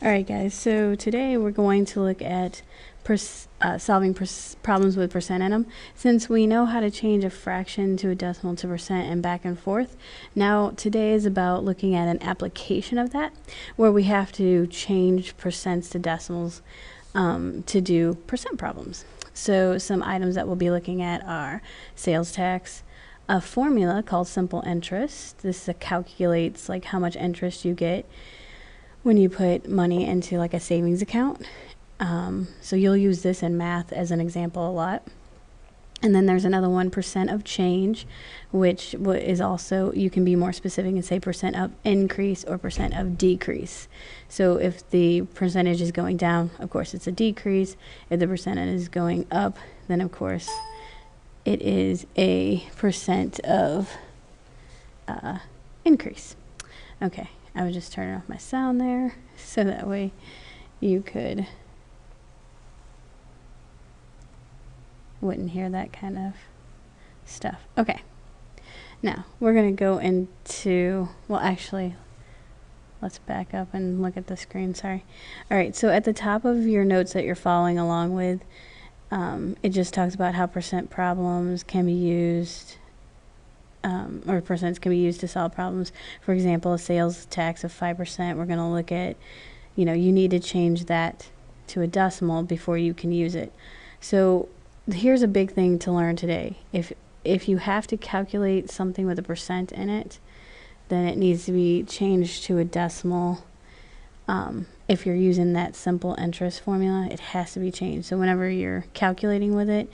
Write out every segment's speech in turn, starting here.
Alright guys, so today we're going to look at solving problems with percent in them. Since we know how to change a fraction to a decimal to percent and back and forth, now today is about looking at an application of that, where we have to change percents to decimals to do percent problems. So some items that we'll be looking at are sales tax, a formula called simple interest. This calculates like how much interest you get when you put money into like a savings account. So you'll use this in math as an example a lot. And then there's another one, percent of change, which is also, you can be more specific and say percent of increase or percent of decrease. So if the percentage is going down, of course it's a decrease. If the percentage is going up, then of course it is a percent of increase. Okay, I would just turn off my sound there so that way you wouldn't hear that kind of stuff. Okay, now we're going to go into, well actually, let's back up and look at the screen, sorry. Alright, so at the top of your notes that you're following along with, it just talks about how percent problems can be used, or percents can be used to solve problems. For example, a sales tax of 5%, we're going to look at, you need to change that to a decimal before you can use it. So here's a big thing to learn today. If you have to calculate something with a percent in it, then it needs to be changed to a decimal. If you're using that simple interest formula, it has to be changed. So whenever you're calculating with it,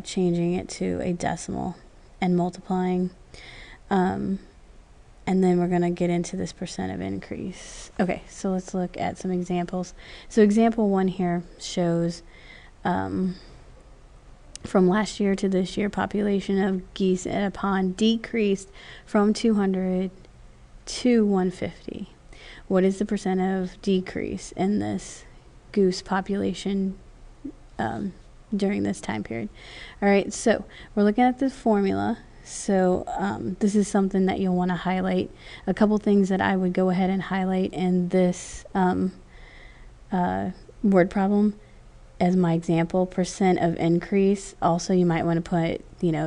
changing it to a decimal and multiplying. And then we're going to get into this percent of increase. Okay, so let's look at some examples. So example 1 here shows from last year to this year, population of geese at a pond decreased from 200 to 150. What is the percent of decrease in this goose population during this time period? All right, so we're looking at this formula. So this is something that you'll want to highlight. A couple things that I would go ahead and highlight in this word problem as my example, percent of increase. Also, you might want to put,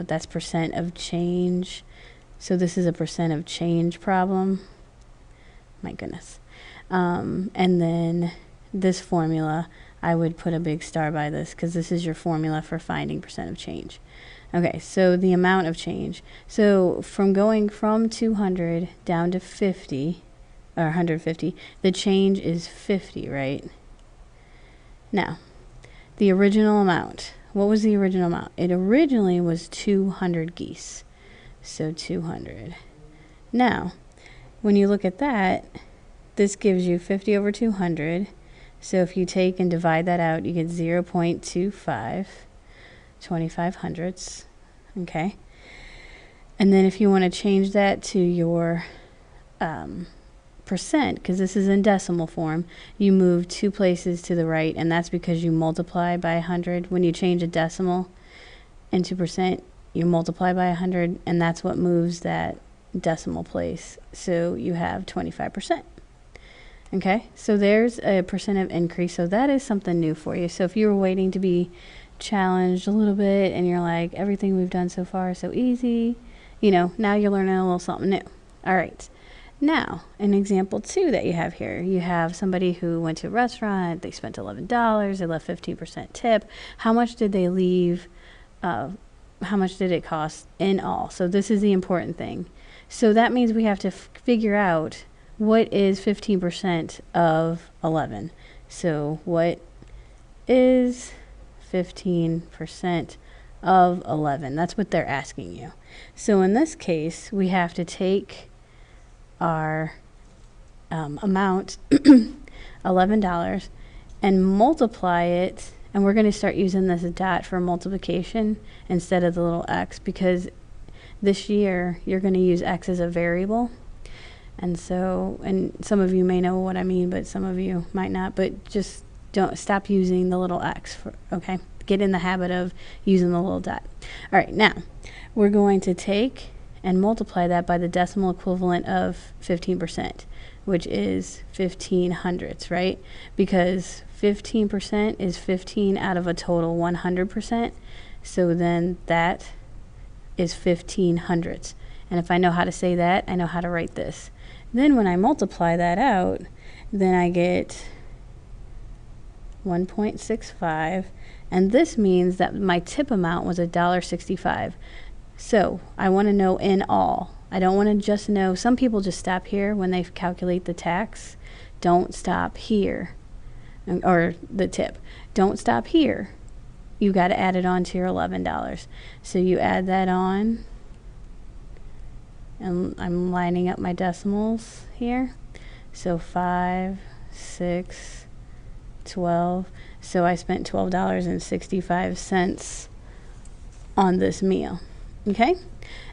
that's percent of change. So this is a percent of change problem. My goodness. And then this formula, I would put a big star by this because this is your formula for finding percent of change. Okay, so the amount of change. So from going from 200 down to 50, or 150, the change is 50, right? Now, the original amount. What was the original amount? It originally was 200 geese. So 200. Now, when you look at that, this gives you 50 over 200. So if you take and divide that out, you get 0.25, 25 hundredths. Okay. And then if you want to change that to your percent, because this is in decimal form, you move 2 places to the right, and that's because you multiply by 100. When you change a decimal into percent, you multiply by 100, and that's what moves that decimal place. So you have 25%. Okay, so there's a percent of increase. So that is something new for you. So if you were waiting to be challenged a little bit and you're like, everything we've done so far is so easy, now you're learning a little something new. All right. Now, in example 2 that you have here, you have somebody who went to a restaurant, they spent $11, they left 15% tip. How much did they leave? How much did it cost in all? So this is the important thing. So that means we have to figure out what is 15% of 11. So what is 15% of 11? That's what they're asking you. So in this case, we have to take our amount, $11, and multiply it, and we're going to start using this dot for multiplication instead of the little x, because this year you're going to use x as a variable. And so, and some of you may know what I mean, but some of you might not, but just don't stop using the little x, okay? Get in the habit of using the little dot. All right, now we're going to take and multiply that by the decimal equivalent of 15%, which is 1500ths, right? Because 15% is 15 out of a total 100%. So then that is 1500ths. And if I know how to say that, I know how to write this. Then when I multiply that out, then I get 1.65. And this means that my tip amount was $1.65. So I want to know in all. I don't want to just know. Some people just stop here when they calculate the tax. Don't stop here, or the tip. Don't stop here. You got to add it on to your $11. So you add that on, and I'm lining up my decimals here. So 5, 6, 12. So I spent $12.65 on this meal. Okay?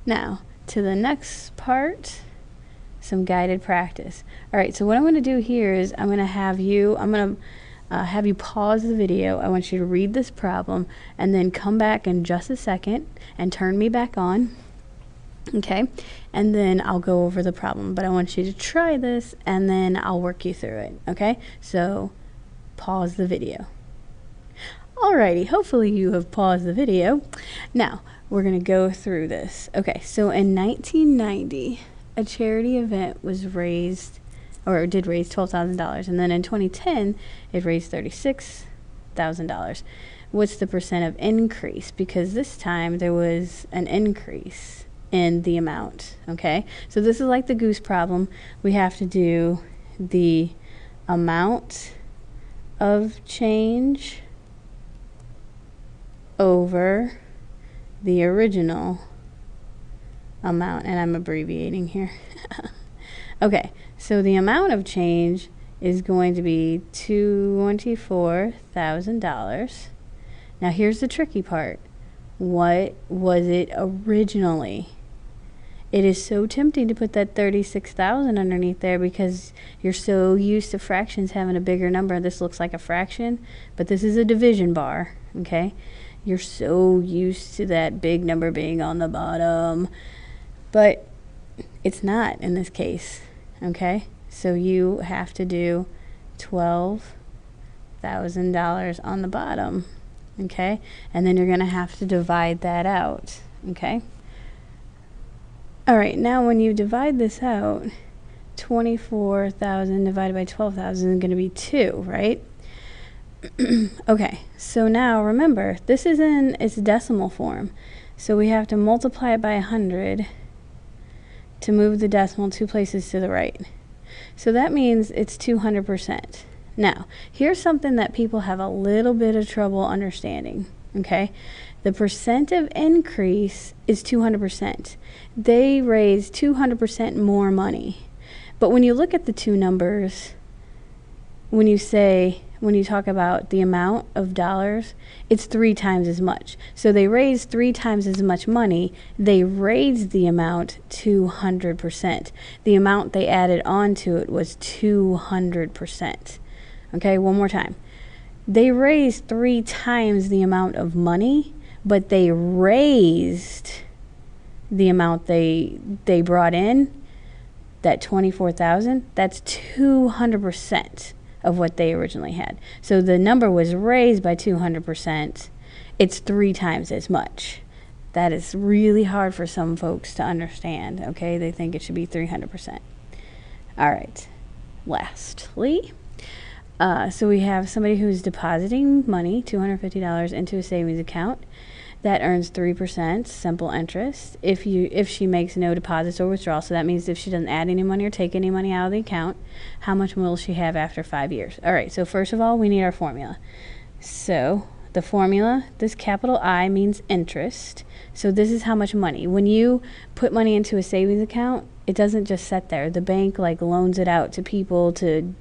Now, to the next part, some guided practice. All right, so what I'm going to do here is I'm going to have you pause the video. I want you to read this problem and then come back in just a second and turn me back on. Okay? And then I'll go over the problem. But I want you to try this and then I'll work you through it. Okay? So pause the video. Alrighty, hopefully you have paused the video. Now, we're going to go through this. Okay, so in 1990, a charity event was raised, or did raise $12,000. And then in 2010, it raised $36,000. What's the percent of increase? Because this time there was an increase in the amount. Okay, so this is like the goose problem. We have to do the amount of change over the original amount, and I'm abbreviating here. Okay, so the amount of change is going to be $24,000. Now here's the tricky part. What was it originally? It is so tempting to put that 36,000 underneath there because you're so used to fractions having a bigger number. This looks like a fraction, but this is a division bar, okay? You're so used to that big number being on the bottom, but it's not in this case, okay? So you have to do $12,000 on the bottom, okay? And then you're going to have to divide that out, okay? All right, now when you divide this out, 24,000 divided by 12,000 is going to be 2, right? Okay, so now remember, this is in its decimal form. So we have to multiply it by 100 to move the decimal 2 places to the right. So that means it's 200%. Now, here's something that people have a little bit of trouble understanding, okay? The percent of increase is 200%. They raise 200% more money. But when you look at the two numbers, when you talk about the amount of dollars, it's 3 times as much. So they raised 3 times as much money. They raised the amount 200%. The amount they added on to it was 200%. Okay, one more time. They raised 3 times the amount of money, but they raised the amount they brought in, that 24,000, that's 200% of what they originally had. So the number was raised by 200%. It's 3 times as much. That is really hard for some folks to understand, okay? They think it should be 300%. All right, lastly, so we have somebody who's depositing money, $250 into a savings account that earns 3% simple interest if she makes no deposits or withdrawals. So that means if she doesn't add any money or take any money out of the account, how much will she have after 5 years? All right, so first of all, we need our formula. So the formula, this capital I means interest. So this is how much money. When you put money into a savings account, it doesn't just sit there. The bank like loans it out to people to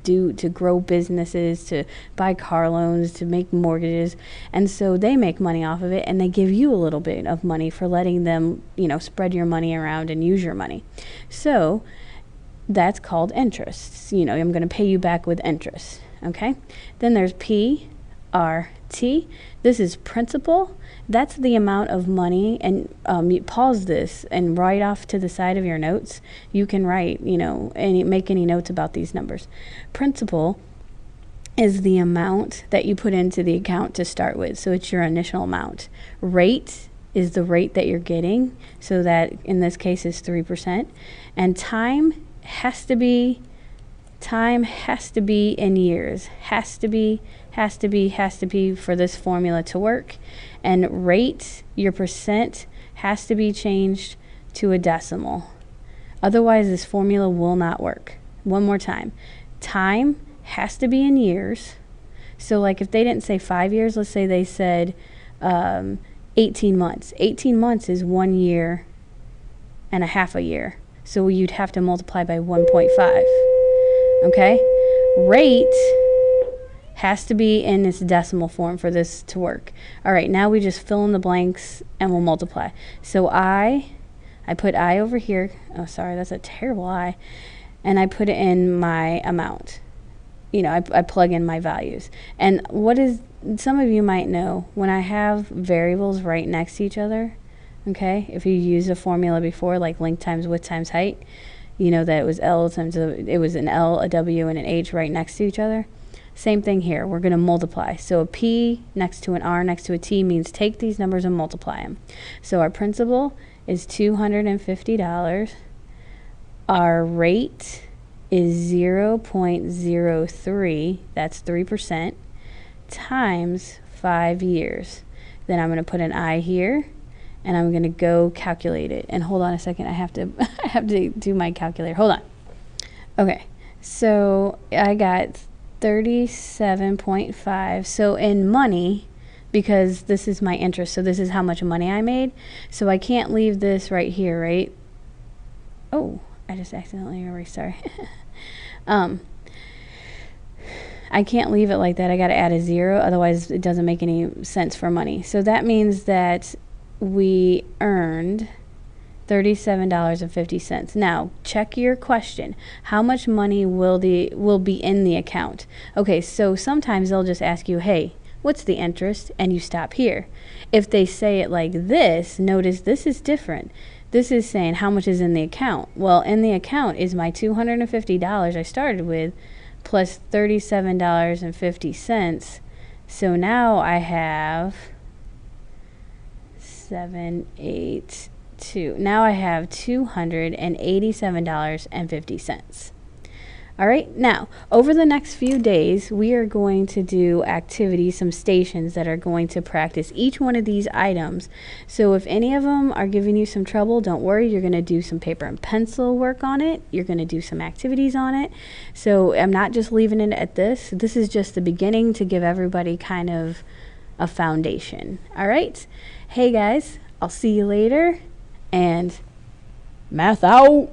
grow businesses, to buy car loans, to make mortgages. And so they make money off of it, and they give you a little bit of money for letting them, spread your money around and use your money. So that's called interest. I'm going to pay you back with interest, okay? Then there's P, RT. This is principal. That's the amount of money, and you pause this and write off to the side of your notes. You can write, make any notes about these numbers. Principal is the amount that you put into the account to start with. So it's your initial amount. Rate is the rate that you're getting. So that in this case is 3%. And time has to be in years. Has to be for this formula to work. And rate, your percent, has to be changed to a decimal. Otherwise, this formula will not work. One more time. Time has to be in years. So like if they didn't say 5 years, let's say they said 18 months. 18 months is 1 year and a half a year. So you'd have to multiply by 1.5. Okay? Rate has to be in its decimal form for this to work. All right, now we just fill in the blanks and we'll multiply. So I put I over here. Oh, sorry, that's a terrible I. And I put it in my amount. I plug in my values. And some of you might know, when I have variables right next to each other, okay, if you used a formula before, like length times width times height, you know that it was it was an L, a W, and an H right next to each other. Same thing here. We're going to multiply. So a P next to an R next to a T means take these numbers and multiply them. So our principal is $250. Our rate is 0.03, that's 3%, times 5 years. Then I'm going to put an I here, and I'm going to go calculate it. And hold on a second, I have to do my calculator. Hold on. Okay, so I got 37.5. So in money, because this is my interest, so this is how much money I made. So I can't leave this right here, right? Oh, I just accidentally erased, sorry. I can't leave it like that. I got to add a 0, otherwise it doesn't make any sense for money. So that means that we earned $37.50. Now, check your question. How much money will be in the account? Okay, so sometimes they'll just ask you, hey, what's the interest? And you stop here. If they say it like this, notice this is different. This is saying how much is in the account. Well, in the account is my $250 I started with plus $37.50. So now I have 782. Now I have $287.50. All right, now over the next few days, we are going to do activities, some stations that are going to practice each one of these items. So if any of them are giving you some trouble, don't worry, you're going to do some paper and pencil work on it. You're going to do some activities on it. So I'm not just leaving it at this. This is just the beginning to give everybody kind of a foundation. All right, hey guys, I'll see you later, and math out.